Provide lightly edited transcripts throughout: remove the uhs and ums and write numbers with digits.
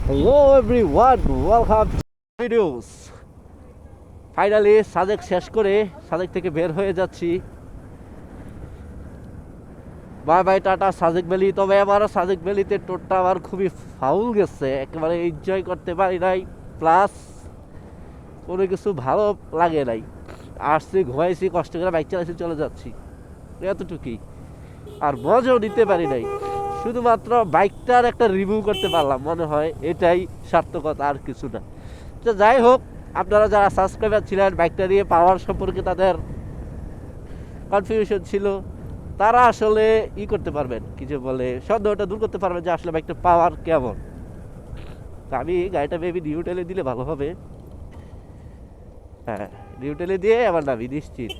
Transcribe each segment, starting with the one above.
Hello everyone, welcome to videos. Finally Sajek শেষ করে সাজেক থেকে বের হয়ে যাচ্ছি। Bye bye tata Sajek valley. তবে আমার সাজেক ভ্যালিতে টোরটা আমার খুবই ফাউল গেছে, একেবারে এনজয় করতে পারি নাই, প্লাস কোনো কিছু ভালো লাগে নাই। আসছি, ঘুমাইছি, কষ্ট করে বাইক চালাইছি, চলে যাচ্ছি, এতটুকুই। আর মজাও নিতে পারি নাই, শুধুমাত্র বাইকটার একটা রিভিউ করতে পারলাম, মনে হয় এটাই সার্থকতা, আর কিছু না। তো যাই হোক, আপনারা যারা সাবস্ক্রাইবার ছিলেন, বাইকটা নিয়ে পাওয়ার সম্পর্কে তাদের কনফিউশন ছিল, তারা আসলে করতে পারবেন, কি যে বলে, সন্দেহটা দূর করতে পারবেন যে আসলে বাইকটা পাওয়ার কেমন। আমি গাড়িটা বেবি নিউটেলে দিলে ভালো হবে। হ্যাঁ, নিউটেলে দিয়ে আবার নামি নিশ্চিত।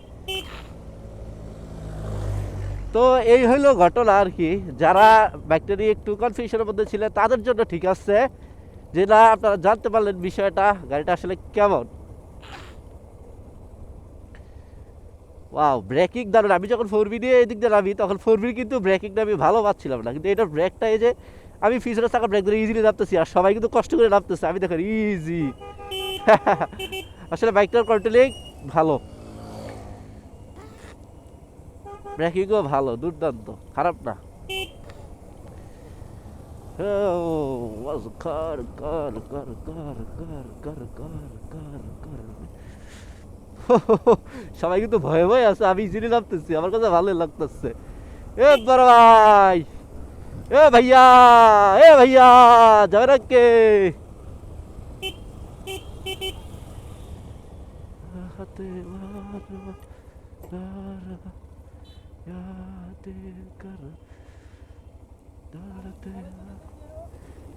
তো এই হইলো ঘটনা আর কি। যারা বাইকটা নিয়ে একটু কনফিউশনের মধ্যে ছিলেন তাদের জন্য ঠিক আছে, যে না আপনারা জানতে পারলেন বিষয়টা, গাড়িটা আসলে কেমন। ওয়াও, ব্রেকিং দারুণ। আমি যখন 4V দিয়ে এদিক দিয়ে নামি, তখন 4V কিন্তু ব্রেকিংটা আমি ভালো পাচ্ছিলাম না, কিন্তু এটার ব্রেকটা, এই যে আমি পিছনের চাকা ব্রেক ধরে ইজিলি নামতেছি, আর সবাই কিন্তু কষ্ট করে নামতেছে, আমি দেখেন ইজি। আসলে বাইকটার কন্ট্রোলিং ভালো, ব্রেকিংও ভালো, দুর্দান্ত, খারাপ না। সবাই কিন্তু ভয়ে ভয়ে আছে, আমি ইজিলি নামতেছি, আমার কাছে ভালোই লাগতেছে। এ বড় ভাই, এ ভাইয়া, এ ভাইয়া, যাবে না কে?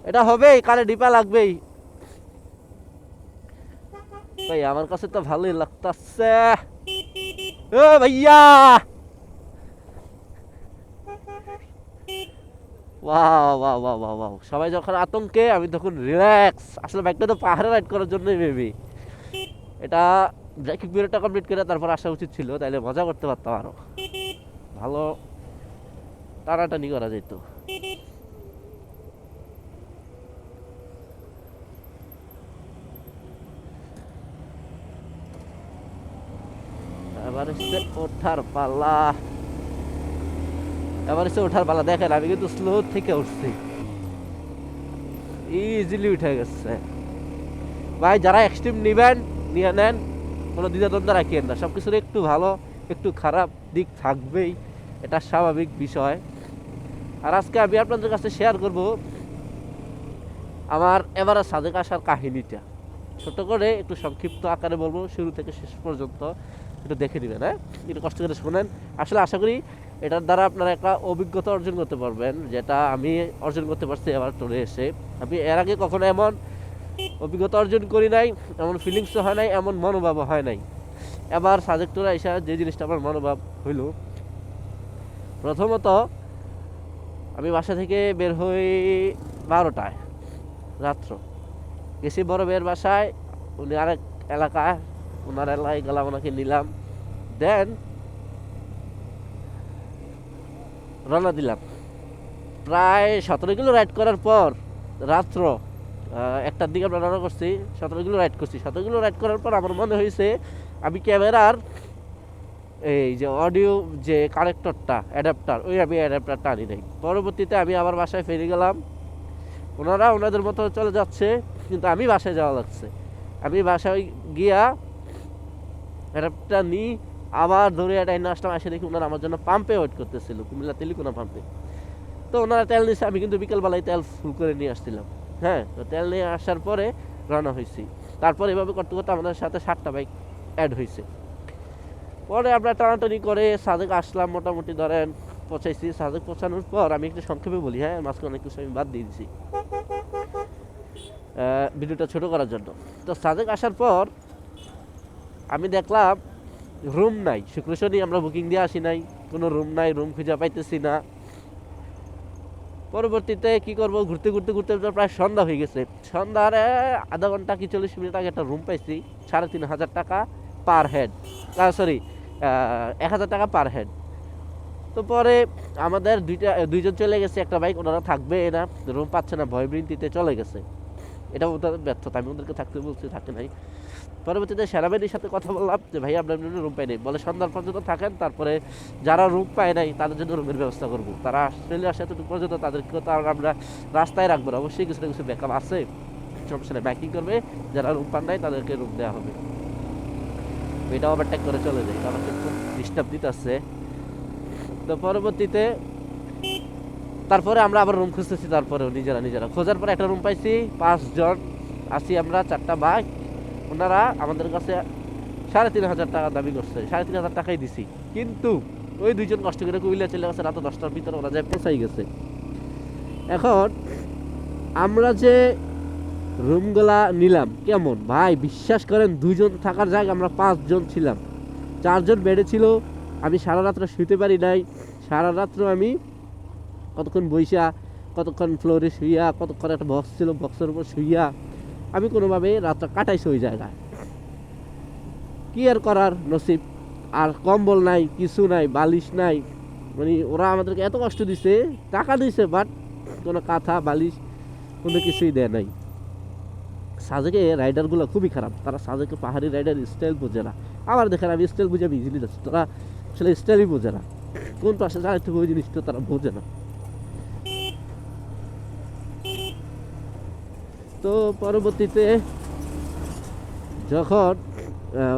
এটা হবেই, কানে ডিপা লাগবেই। ভাই আমার কাছে তো ভালোই লাগতেছে। ও ভাইয়া, wow wow wow wow wow. সবাই যখন আতঙ্কে, আমি তখন রিল্যাক্স। আসলে বাইকটা তো পাহাড়ে রাইড করার জন্যই মেবি। এটা ব্রেকিং পিরিয়ডটা কমপ্লিট করে তারপর আসা উচিত ছিল, তাইলে মজা করতে পারতাম, আরো ভালো টানাটানি করা যেত। এবার হচ্ছে ওঠার পালা, এবার হচ্ছে ওঠার পালা। দেখেন আমি কিন্তু স্লো থেকে উঠছি, ইজিলি উঠে গেছে। ভাই যারা এক্সট্রিম নিবেন, নিয়ে নেন, কোনো দ্বিধাদ্বন্দ্ব রাখিয়েন না। সব কিছুর একটু ভালো একটু খারাপ দিক থাকবেই, এটা স্বাভাবিক বিষয়। আর আজকে আমি আপনাদের কাছে শেয়ার করব আমার এবারে সাজেক আসার কাহিনীটা। ছোট করে একটু সংক্ষিপ্ত আকারে বলবো, শুরু থেকে শেষ পর্যন্ত একটু দেখে নেবেন। হ্যাঁ, একটু কষ্ট করে শোনেন। আসলে আশা করি এটার দ্বারা আপনারা একটা অভিজ্ঞতা অর্জন করতে পারবেন, যেটা আমি অর্জন করতে পারছি এবার ট্যুরে এসে। আমি এর আগে কখনো এমন অভিজ্ঞতা অর্জন করি নাই, এমন ফিলিংসও হয় নাই, এমন মনোভাবও হয় নাই। এবার সাজেক ট্যুরে এসে যে জিনিসটা আমার মনোভাব হইল, প্রথমত আমি বাসা থেকে বের হই 12টায় রাত্র। গেছি বড় মেয়ের বাসায়, উনি আরেক এলাকায়, ওনার এলাকায় গেলাম, ওনাকে নিলাম, দেন রওনা দিলাম। প্রায় 17 কিলো রাইড করার পর রাত্র 1টার দিকে আমরা রওনা করছি। 17 কিলো রাইড করছি। 17 কিলো রাইড করার পর আমার মনে হয়েছে আমি ক্যামেরার এই যে অডিও যে কানেক্টরটা, অ্যাডাপ্টার, আমি অ্যাডাপ্টারটা আনি নাই। পরবর্তীতে আমি আবার বাসায় ফিরে গেলাম। ওনারা ওনাদের মতো চলে যাচ্ছে, কিন্তু আমি বাসায় যাওয়া লাগছে। আমি বাসায় গিয়া অ্যাডাপ্টার নিই, আবার ধরে একটা আসলাম, এসে দেখি ওনারা আমার জন্য পাম্পে ওয়েট করতেছিল, কুমিল্লা তেলিকোনা পাম্পে। তো ওনারা তেল নিচ্ছে, আমি কিন্তু বিকেলবেলায় তেল ফুল করে নিয়ে আসছিলাম। হ্যাঁ, তো তেল নিয়ে আসার পরে রওনা হয়েছি। তারপর এভাবে করতে করতে আমাদের সাথে 7টা বাইক অ্যাড হয়েছে। পরে আমরা টানাটানি করে সাজেক আসলাম, মোটামুটি ধরেন পৌঁছাইছি। সাজেক পৌঁছানোর পর আমি একটু সংক্ষেপে বলি, হ্যাঁ, মাঝখানে অনেক কিছু আমি বাদ দিয়ে দিছি ভিডিওটা ছোট করার জন্য। তো সাজেক আসার পর আমি দেখলাম রুম নাই। শুক্র শনি আমরা বুকিং দিয়ে আসি নাই, কোনো রুম নাই, রুম খুঁজে পাইতেছি না। পরবর্তীতে কি করব, ঘুরতে ঘুরতে ঘুরতে প্রায় সন্ধ্যা হয়ে গেছে। সন্ধ্যার আধা ঘন্টা কি 40 মিনিট আগে একটা রুম পাইছি, 3500 টাকা পার হেড, সরি 1000 টাকা পার হেড। তো পরে আমাদের দুইজন চলে গেছে, একটা বাইক ওনারা থাকবে না, রুম পাচ্ছে না, ভয়ভীতিতে চলে গেছে। এটা ওদের ব্যর্থতা, আমি ওদেরকে থাকতে বলছি, থাকে নাই। পরবর্তীতে সেনাবাহিনীর সাথে কথা বললাম যে ভাই আপনার রুম পাই নাই, বলে সন্ধ্যার পর্যন্ত থাকেন, তারপরে যারা রুম পায় নাই তাদের জন্য রুমের ব্যবস্থা করবো। তারা অস্ট্রেলিয়ার সাথে পর্যন্ত তাদেরকে তো আর আমরা রাস্তায় রাখবো না, অবশ্যই কিছু না কিছু ব্যাকআপ আছে, সমস্যা নেই, ব্যাকিং করবে, যারা রুম পান নাই তাদেরকে রুম দেওয়া হবে। এটাও আবার ট্যাগ করে চলে যায়, আমাকে খুব ডিস্টার্ব দিতেছে। তো পরবর্তীতে তারপরে আমরা আবার রুম খুঁজতেছি, তারপরেও নিজেরা খোঁজার পরে একটা রুম পাইছি, 5 জন আছি আমরা, 4টা বাইক। ওনারা আমাদের কাছে 3,500 টাকা দাবি করছে, 3,500 টাকাই দিছি, কিন্তু ওই 2 জন কষ্ট করে কুমিল্লা চলে গেছে, রাত 10টার ভিতরে ওরা যায় পৌঁছাই গেছে। এখন আমরা যে রুমগুলা নিলাম কেমন ভাই, বিশ্বাস করেন 2 জন থাকার জায়গায় আমরা 5 জন ছিলাম, 4 জন বেডে ছিল। আমি সারা রাত্র শুতে পারি নাই, সারা রাত্র আমি কতক্ষণ বইসা, কতক্ষণ ফ্লোরে শুইয়া, কতক্ষণ একটা বক্স ছিল বক্সের উপর শুইয়া আমি কোনোভাবে রাতটা কাটাইছি ওই জায়গায়। কি আর করার, নসিব। আর কম্বল নাই, কিছু নাই, বালিশ নাই, মানে ওরা আমাদেরকে এত কষ্ট দিছে, টাকা দিছে, বাট কোনো কাঁথা বালিশ কোনো কিছুই দেয় নাই। সাজেকে রাইডারগুলো খুবই খারাপ, তারা সাজেকে পাহাড়ি রাইডার স্টাইল বোঝে না। আবার দেখেন আমি স্টাইল বুঝে আমি ইজিলি যাচ্ছি, তারা আসলে স্টাইলই বোঝে না, কোন পাশে যাইতে হবে ওই জিনিসটা তারা বোঝে না। তো পরবর্তীতে যখন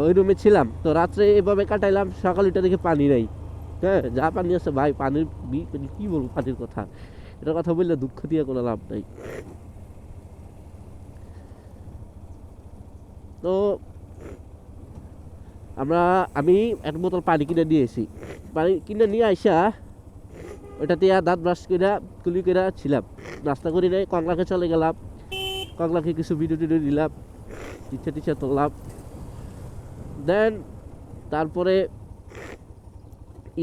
ওই রুমে ছিলাম, তো রাত্রে এভাবে কাটাইলাম, সকাল উঠে দেখে পানি নাই। হ্যাঁ, যা পানি আছে ভাই, পানির কি বলবো, পানির কথা, এটার কথা বললে দুঃখ দিয়ে কোনো লাভ নাই। তো আমি এক বোতল পানি কিনে নিয়েছি, পানি কিনে নিয়ে আইসা ওইটা দিয়ে দাঁত ব্রাশ করে কুলি করে ছিলাম, নাস্তা করি নাই, কংলাকে চলে গেলাম, কংলাকে কিছু ভিডিও টিডিও দিলাম, টিচা তুললাম। দেন তারপরে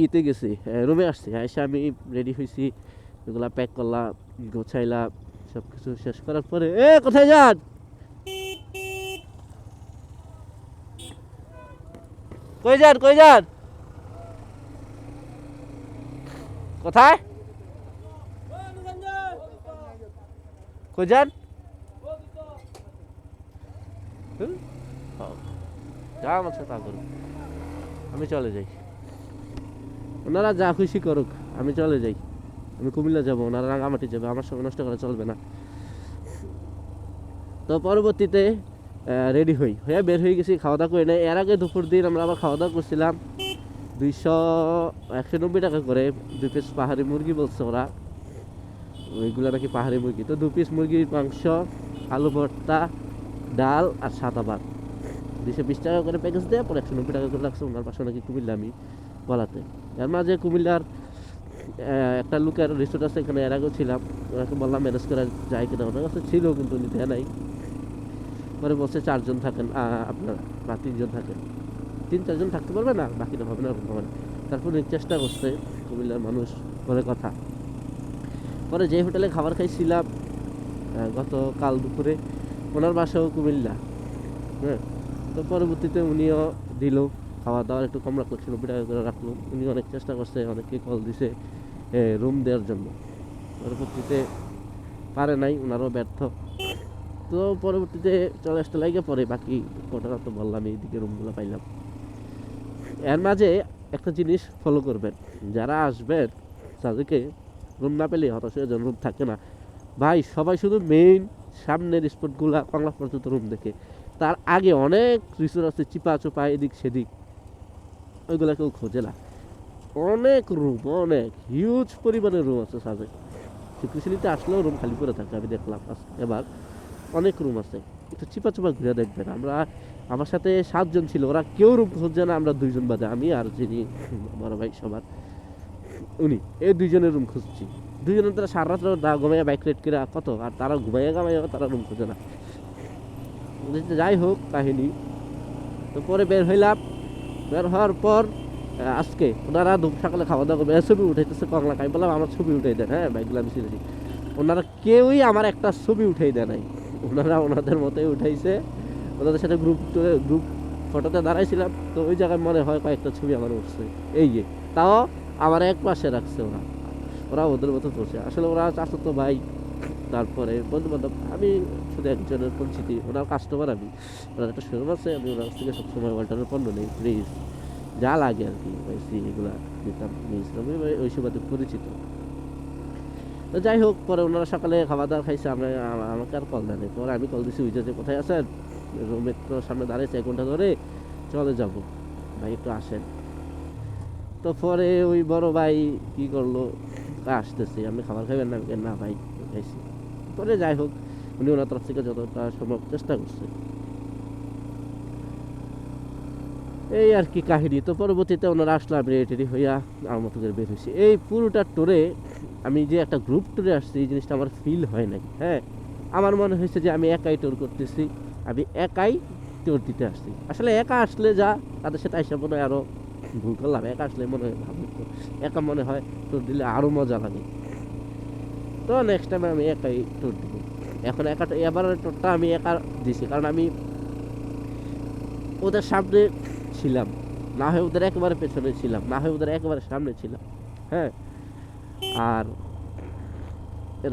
ইতে গেছি, রুমে আসছি, এসে আমি রেডি হয়েছি, এগুলা প্যাক করলাম, গোছাইলাম, সব কিছু শেষ করার পরে কোথায় যান, কই যান কোথায়, কই যান, যা আছে তা করুক, আমি চলে যাই, ওনারা যা খুশি করুক, আমি চলে যাই, আমি কুমিল্লা যাবো, ওনারা রাঙামাটি যাবে, আমার সঙ্গে নষ্ট করা চলবে না। তো পরবর্তীতে রেডি হয়ে বের হয়ে গেছি, খাওয়া দাওয়া করে নেই। এর আগে দুপুর দিন আমরা আবার খাওয়া দাওয়া করছিলাম, 190 টাকা করে 2 পিস পাহাড়ি মুরগি বলছে ওরা, ওইগুলো নাকি পাহাড়ি মুরগি। তো 2 পিস মুরগির মাংস, আলু ভর্তা, ডাল আর সাদা ভাত, 220 টাকা করে প্যাকেজ দেয়, পরে 190 টাকা করে লাগছে। ওনার পাশে নাকি কুমিল্লা, আমি বলাতে। এর মাঝে কুমিল্লার একটা লোকের রিসোর্ট আছে, এখানে এর আগেও ছিলাম, ওনাকে বললাম ম্যানেজ করা যায় কিনা, ওনার কাছে ছিল কিন্তু উনি দেয় নাই। পরে বলছে 4 জন থাকেন, আপনারা বা 3 জন থাকেন, 3-4 জন থাকতে পারবে না, বাকিটা হবে না, হবে না। তারপর চেষ্টা করছে, কুমিল্লার মানুষ বলে কথা। পরে যে হোটেলে খাবার খাইছিলাম গতকাল দুপুরে, ওনার বাসাও কুমিল্লা। হ্যাঁ, তো পরবর্তীতে উনিও দিল, খাওয়া দাওয়া একটু কম রাখলো, 90 টাকা করে রাখলো। উনি অনেক চেষ্টা করছে, অনেককে কল দিছে রুম দেওয়ার জন্য, পরবর্তীতে পারে নাই, ওনারও ব্যর্থ। তো পরবর্তীতে চলে আসতে লাগে, পরে বাকি ঘটনা তো বললাম, এইদিকে রুমগুলো পাইলাম। এর মাঝে একটা জিনিস ফলো করবেন, যারা আসবেন তাদেরকে রুম না পেলে হতাশ হয়ে যান, রুম থাকে না ভাই। সবাই শুধু মেইন সামনের স্পটগুলো কংলা পর্যন্ত রুম দেখে, তার আগে অনেক রিসোর্ট আছে চিপা চোপা এদিক সেদিক, ওইগুলা কেউ খোঁজে না। অনেক রুম, অনেক হিউজ পরিমাণের রুম আছে সাজে, চিকিৎসালিতে আসলেও রুম খালি করে থাকে, আমি দেখলাম এবার অনেক রুম আছে, একটু চিপা চুপা ঘুরে দেখবেন। আমার সাথে 7 জন ছিল, ওরা কেউ রুম খুঁজছে না, আমরা 2 জন বাদে, আমি আর যিনি বড় ভাই সবার, উনি, এই 2 জনের রুম খুঁজছি। 2 জনের তারা সারা রাত্র ঘুমাইয়া বাইক রাইড করে কত, আর তারা ঘুমাইয়া গামাইয়া তারা রুম খুঁজে না। যাই হোক কাহিনী। তো পরে বের হইলাম, বের হওয়ার পর আজকে ওনারা সকালে খাওয়া দাওয়া করবে, ছবি উঠাইতেছে কংলা, আমি বললাম আমার ছবি উঠাই দেন, হ্যাঁ বাইকগুলো আমি ছিলেছি। ওনারা কেউই আমার একটা ছবি উঠাই দেয় নাই, ওনারা ওনাদের মতোই উঠাইছে। ওনাদের সাথে গ্রুপ ফটোতে দাঁড়াইছিলাম, তো ওই জায়গায় মনে হয় কয়েকটা ছবি আমার উঠছে, এই যে তাও আমার এক পাশে রাখছে, ওরা ওদের মতো করছে। আসলে ওরা চাচাতো ভাই, তারপরে বন্ধু-বান্ধব আমি শুধু একজনের পরিচিতি, ওনার কাস্টমার আমি। ওনার একটা শোরুম আছে, আমি ওনার কাছ থেকে সবসময় ওয়ালটনের পণ্য নেই, ফ্রিজ যা লাগে আরকি, এসি এগুলা নিতাম, নিয়েছিলাম। ওই সুবাদে পরিচিত। তো যাই হোক, পরে ওনারা সকালে খাওয়া-দাওয়া খাইছে, আমাকে আর কল দেয়নি। পরে আমি কল দিছি, ওই যে কোথায় আছেন? রুমের তো সামনে দাঁড়িয়েছে ১ ঘন্টা ধরে, চলে যাবো। ভাই একটু আসেন। তো পরে ওই বড় ভাই কি করলো, আসতেছি, আপনি খাবার খাবেন না? আমি বললাম, না ভাই খাইছি। পরে যাই হোক, উনি ওনার তরফ থেকে যতটা সম্ভব চেষ্টা করছে। এই আর কি কাহিনী। তো পরবর্তীতে ওনারা আসলো, আমি রেডি হইয়া আমার মতো করে বের হয়েছি। এই পুরোটা ট্যুরে আমি যে একটা গ্রুপ ট্যুরে আসছি, এই জিনিসটা আমার ফিল হয় নাই। হ্যাঁ, আমার মনে হয়েছে যে আমি একাই ট্যুর করতেছি, আমি একাই ট্যুর দিতে আসছি। আসলে একা আসলে যা, তাদের সাথে আইসা মনে হয় আরও ভুল করলাম। একা আসলে মনে হয় ভালো হতো। একা মনে হয় ট্যুর দিলে আরও মজা লাগে। তো নেক্সট টাইম আমি একাই ট্যুর দিব। এখন এবারের ট্যুরটা আমি একা দিছি, কারণ আমি ওদের সামনে ছিলাম, না হয় ওদের একেবারে পেছনে ছিলাম, না হয় ওদের একেবারে সামনে ছিলাম। হ্যাঁ, আর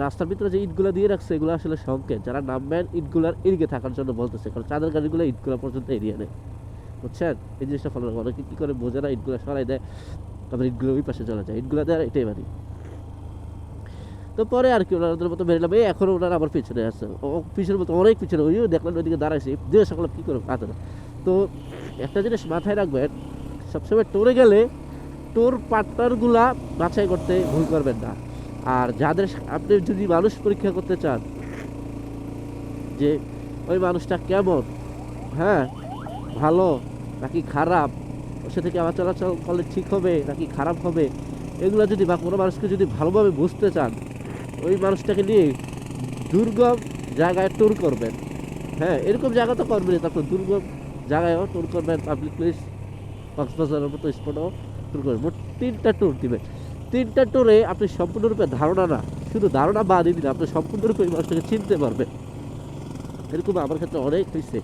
রাস্তার ভিতরে যে ইটগুলো দিয়ে রাখছে, এগুলো আসলে সংকেত, যারা নামবেন ইটগুলার এদিকে থাকার জন্য বলতেছে, কারণ চাঁদের গাড়িগুলো ইটগুলো পর্যন্ত এরিয়া নেই, বুঝছেন? এই জিনিসটা ফলো করে অনেকে কী করে বোঝে না, ইটগুলো সরাই দেয়, তারপরে ইটগুলো ওই পাশে চলে যায়, ইটগুলো দেয় এটাই বাড়ি। তো পরে আর কি ওনাদের মতো বেরোলাম, এই এখন ওনারা আবার পিছনে আসছে, ও পিছনের মতো অনেক পিছনে, ওই দেখলেন ওইদিকে দাঁড়াইছে, দিয়ে সকলে কী করে কাজ না। তো একটা জিনিস মাথায় রাখবেন, সবসময় ট্যুরে গেলে ট্যুর পার্টনারগুলা বাছাই করতে ভুল করবেন না। আর যাদের আপনি যদি মানুষ পরীক্ষা করতে চান যে ওই মানুষটা কেমন, হ্যাঁ, ভালো নাকি খারাপ, ওর সাথে কি আবার চলাচল করলে ঠিক হবে নাকি খারাপ হবে, এগুলো যদি, বা কোনো মানুষকে যদি ভালোভাবে বুঝতে চান, ওই মানুষটাকে নিয়ে দুর্গম জায়গায় ট্যুর করবেন। হ্যাঁ, এরকম জায়গা তো করবেনই, তারপর দুর্গম জায়গায়ও ট্যুর করবেন, পাবলিক প্লেস, কক্সবাজারের মতো স্পটও ট্যুর করবেন। মোট 3টা ট্যুর দিবেন। 3টা ট্যুরে আপনি সম্পূর্ণরূপে ধারণা না, শুধু ধারণা বাদই দিন, আপনি সম্পূর্ণরূপে ওই মানুষটাকে চিনতে পারবেন। এরকম আমার ক্ষেত্রে অনেক হয়েছে,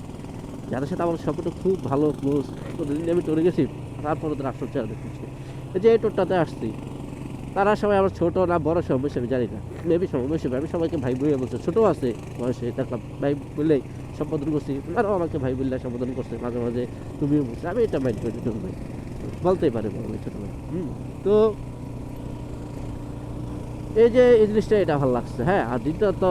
যাদের সাথে আমার সম্পর্ক খুব ভালো, ক্লোজ, প্রতিদিন আমি ট্যুরে গেছি, তারপরে ওদের আসল চেহারা দেখতেছি। এই যে এই ট্যুরটাতে আসছি, তারা সবাই আমার ছোটো না বড় সমবয়সী আমি জানি না, মেবি সমবয়সী, আমি সবাইকে ভাই বইয়া বলছে, ছোটো আছে বয়সে, দেখলাম ভাই বললেই সম্বোধন করছি, আরও আমাকে ভাই বললে সম্বোধন করছে, মাঝে মাঝে তুমিও বলছো, আমি এটা মাইন্ড করি, ছোটো ভাই বলতেই পারে, বড় ভাই ছোটো ভাই। তো এই যে এই জিনিসটা, এটা ভালো লাগছে। হ্যাঁ, আর দ্বিতীয়ত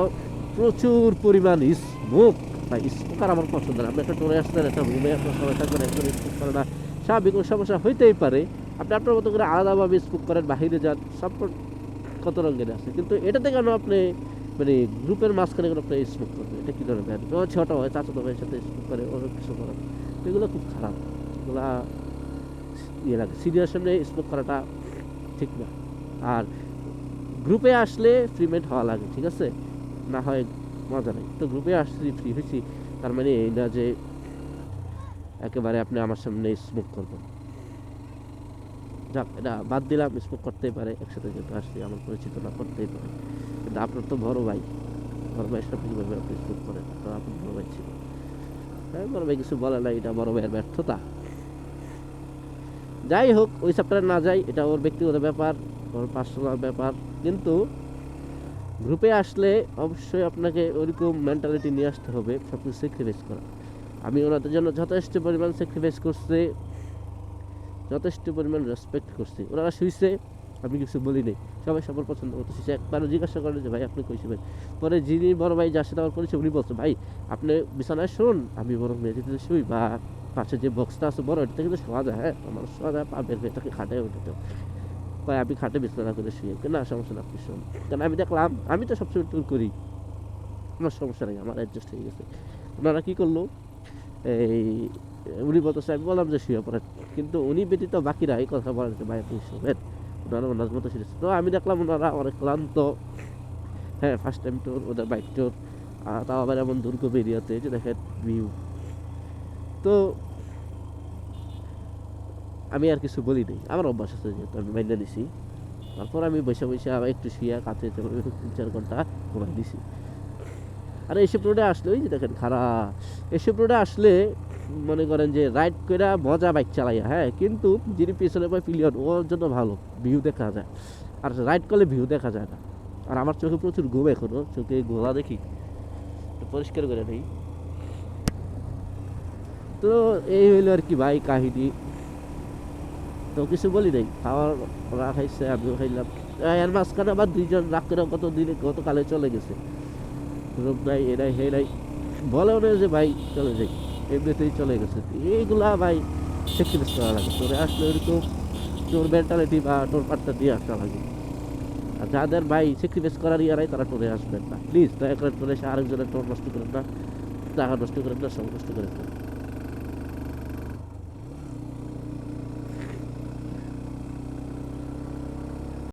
প্রচুর পরিমাণ স্মোক, বা স্মোকার আমার পছন্দ না। আপনি একটা ট্যুরে আসছেন, একটা রুমে আপনার সবাই থাকবেন, একজন স্মোক করে না, স্বাভাবিক কোনো সমস্যা হইতেই পারে। আপনি আপনার মতো করে আলাদাভাবে স্মোক করেন, বাহিরে যান, সব কত রঙের আছে, কিন্তু এটাতে কেন আপনি মানে গ্রুপের মাঝখানে কেন আপনি স্মোক করবেন? এটা কী ধরনের ব্যান? ছোট হয়, চাচাতো ভাইয়ের সাথে স্মোক করে, ওর কিছু করেন, এগুলো খুব খারাপ, এগুলা ইয়ে লাগে, সিনিয়র সামনে স্মোক করাটা ঠিক না। আর গ্রুপে আসলে ফ্রিমেন্ট হওয়া লাগে, ঠিক আছে, না হয় মজা নেই। তো গ্রুপে আসছি, ফ্রি হয়েছি, তার মানে এই না যে একেবারে আপনি আমার সামনে স্মোক করবেন। যাক, এটা বাদ দিলাম, স্মোক করতেই পারে, একসাথে যেহেতু আসছি, আমার পরিচিত না, করতেই পারে, কিন্তু আপনার তো বড় ভাই, বড় ভাইয়ের সাথে কীভাবে আপনি স্মোক করেন? তো আপনার বড় ভাই ছিল, হ্যাঁ, বড় ভাই কিছু বলে না, এটা বড় ভাইয়ের ব্যর্থতা। যাই হোক, ওই চ্যাপ্টারে না যাই, এটা ওর ব্যক্তিগত ব্যাপার, ওর পার্সোনাল ব্যাপার। কিন্তু গ্রুপে আসলে অবশ্যই আপনাকে ওইরকম মেন্টালিটি নিয়ে আসতে হবে, সব কিছু স্যাক্রিফাইস করা। আমি ওনাদের জন্য যথেষ্ট পরিমাণ স্যাক্রিফাইস করছি, যথেষ্ট পরিমাণ রেসপেক্ট করছি। ওনারা শুইছে, আমি কিছু বলি নাই, সবাই সবার পছন্দ মতো শুইছে। একবারও জিজ্ঞাসা করেন যে ভাই আপনি কইছি ভাই। পরে যিনি বড় ভাই, যার সাথে আমার পরিচয়, উনি বলছে ভাই আপনি বিছানায় শুন, আমি বরং মেঝেতে শুই, বা পাশে যে বক্সটা আছে বড়, এটা কিন্তু শোয়া যায়, হ্যাঁ, আমার শোয়া যায়, পা বের হয়ে তাকে খাটায় উঠে, ভাই আমি খাটে বিছানা করে শুয়ে, না সমস্যা না, আপনি শুন। কারণ আমি দেখলাম, আমি তো সবসময় ট্যুর করি, আমার সমস্যা নেই, আমার অ্যাডজাস্ট হয়ে গেছে। ওনারা কী করলো, এই উনি বলতেছে, আমি বললাম যে শুয়ে পড়েন, কিন্তু উনি ব্যতীত বাকিরা এই কথা বলেন যে ভাই আপনি শুবেন, ওনারা ওনার মতো শুনেছে। তো আমি দেখলাম ওনারা অনেক ক্লান্ত, হ্যাঁ, ফার্স্ট টাইম ট্যুর, ওদের বাইক ট্যুর, তাও আবার এমন দুর্গম এরিয়াতে, যে দেখেন ভিউ। তো আমি আর কিছু বলি নাই, আমার অভ্যাস আছে যেহেতু, আমি মাইন্ডা দিছি। তারপর আমি বসে বসে আবার একটু শুয়ে কাছে 3-4 ঘন্টা ঘুমাই দিছি। আর এসব রোডে আসলে, ওই যে দেখেন খারাপ, এসব রোডে আসলে মনে করেন যে রাইড করে মজা বাইক চালাইয়া, হ্যাঁ, কিন্তু যিনি পিছনে পায় পিলিয়ন, ওর জন্য ভালো ভিউ দেখা যায়, আর রাইড করলে ভিউ দেখা যায় না। আর আমার চোখে প্রচুর ঘুম এখনো, চোখে গোলা দেখি, একটু পরিষ্কার করে নেই। তো এই হইলো আর কি ভাই কাহিনী। তো কিছু বলি নাই, খাওয়ার ওরা খাইছে আমিও খাইলাম। এর মাঝখানে আবার দুইজন রাগ করে কত দিনে গতকালে চলে গেছে, রোগ নাই এ নাই হে নাই, বলেও না যে ভাই চলে যাই, এমনিতেই চলে গেছে। এইগুলা ভাই স্যাক্রিফাইস করা লাগে, তোরে আসলে এরকম তোর মেন্টালিটি বা তোর পার্টটা দিয়ে আসা লাগে। আর যাদের ভাই স্যাক্রিফাইস করার ইয়ে নাই তারা টোরে আসবেন না প্লিজ, দয়া করে টোরে এসে আরেকজনের টোর নষ্ট করেন না, টাকা নষ্ট করেন না, সব নষ্ট করেন না।